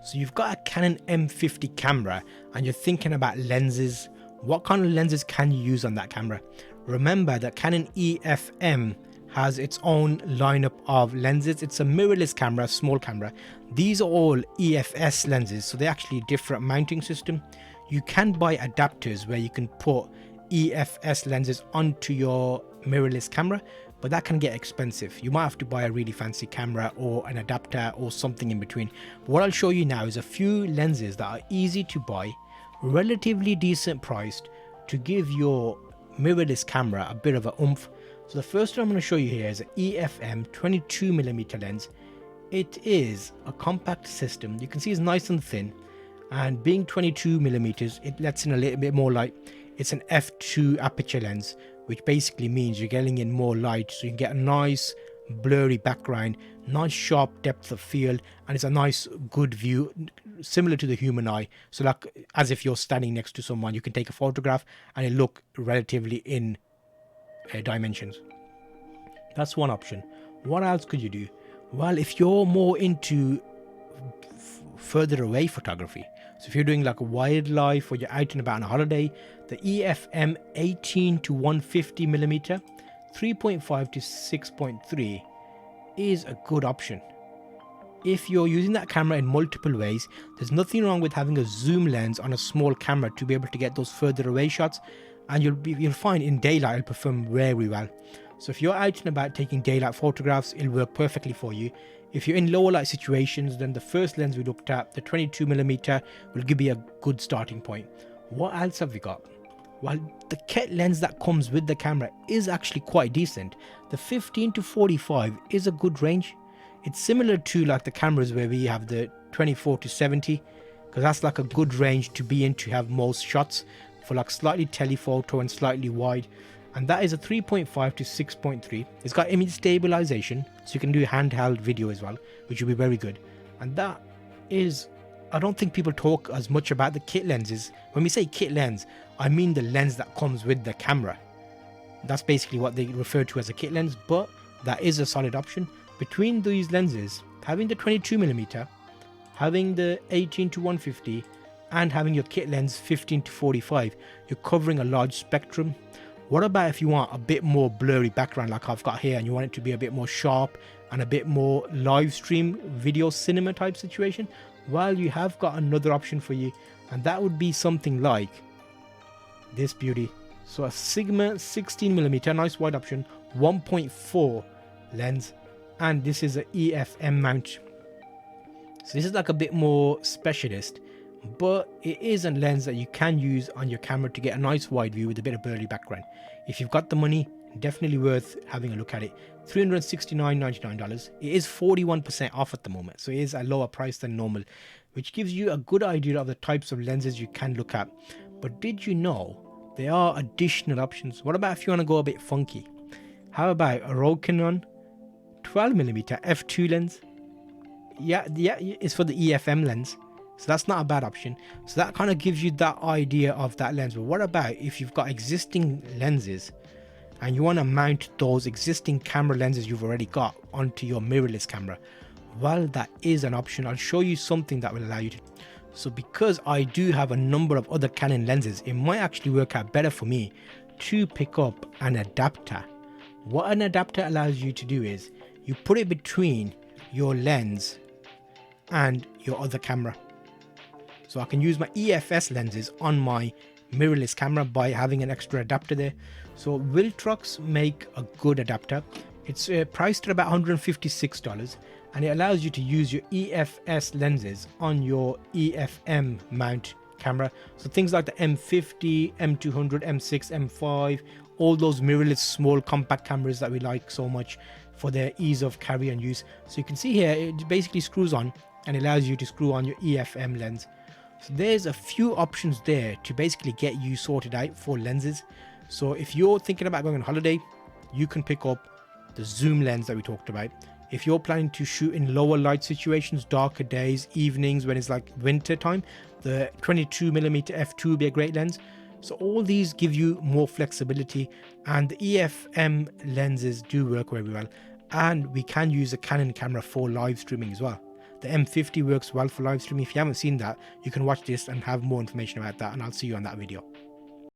So you've got a Canon M50 camera and you're thinking about lenses. What kind of lenses can you use on that camera? Remember that Canon EFM has its own lineup of lenses. It's a mirrorless camera, small camera. These are all EFS lenses, so they're actually a different mounting system. You can buy adapters where you can put EFS lenses onto your mirrorless camera, but that can get expensive. You might have to buy a really fancy camera or an adapter or something in between. But what I'll show you now is a few lenses that are easy to buy, relatively decent priced, to give your mirrorless camera a bit of a oomph. So the first one I'm going to show you here is an EFM 22mm lens. It is a compact system. You can see it's nice and thin, and being 22mm, it lets in a little bit more light. It's an f2 aperture lens, which basically means you're getting in more light, so you can get a nice blurry background, nice sharp depth of field, and it's a nice good view, similar to the human eye. So like as if you're standing next to someone, you can take a photograph and it look relatively in dimensions. That's one option. What else could you do? Well, if you're more into further away photography, so if you're doing like a wildlife or you're out and about on a holiday, the EFM 18 to 150mm 3.5 to 6.3 is a good option. If you're using that camera in multiple ways, there's nothing wrong with having a zoom lens on a small camera to be able to get those further away shots, and you'll find in daylight it'll perform very well. So if you're out and about taking daylight photographs, it'll work perfectly for you. If you're in lower light situations, then the first lens we looked at, the 22mm, will give you a good starting point. What else have we got? Well, the kit lens that comes with the camera is actually quite decent. The 15 to 45 is a good range. It's similar to like the cameras where we have the 24 to 70, because that's like a good range to be in to have most shots for like slightly telephoto and slightly wide. And that is a 3.5 to 6.3. It's got image stabilization, so you can do handheld video as well, which will be very good. And that is, I don't think people talk as much about the kit lenses. When we say kit lens, I mean the lens that comes with the camera. That's basically what they refer to as a kit lens, but that is a solid option. Between these lenses, having the 22mm, having the 18 to 150, and having your kit lens 15 to 45, you're covering a large spectrum. What about if you want a bit more blurry background like I've got here, and you want it to be a bit more sharp and a bit more live stream video cinema type situation? Well, you have got another option for you, and that would be something like this beauty. So a Sigma 16mm, nice wide option, 1.4 lens, and this is a EFM mount. So this is like a bit more specialist, but it is a lens that you can use on your camera to get a nice wide view with a bit of blurry background. If you've got the money, definitely worth having a look at it. $369.99. It is 41% off at the moment, so it is a lower price than normal, which gives you a good idea of the types of lenses you can look at. But did you know there are additional options? What about if you want to go a bit funky? How about a Canon 12mm f2 lens? Yeah, it's for the EFM lens, so that's not a bad option. So that kind of gives you that idea of that lens. But what about if you've got existing lenses and you want to mount those existing camera lenses you've already got onto your mirrorless camera? Well, that is an option. I'll show you something that will allow you to. So because I do have a number of other Canon lenses, it might actually work out better for me to pick up an adapter. What an adapter allows you to do is you put it between your lens and your other camera. So I can use my EFS lenses on my mirrorless camera by having an extra adapter there. So Viltrox make a good adapter. It's priced at about $156, and it allows you to use your EFS lenses on your EFM mount camera. So things like the M50, M200, M6, M5, all those mirrorless small compact cameras that we like so much for their ease of carry and use. So you can see here, it basically screws on and allows you to screw on your EFM lens. So there's a few options there to basically get you sorted out for lenses. So if you're thinking about going on holiday, you can pick up the zoom lens that we talked about. If you're planning to shoot in lower light situations, darker days, evenings when it's like winter time, the 22mm f2 will be a great lens. So all these give you more flexibility, and the EFM lenses do work very well. And we can use a Canon camera for live streaming as well. The M50 works well for live streaming. If you haven't seen that, you can watch this and have more information about that, and I'll see you on that video.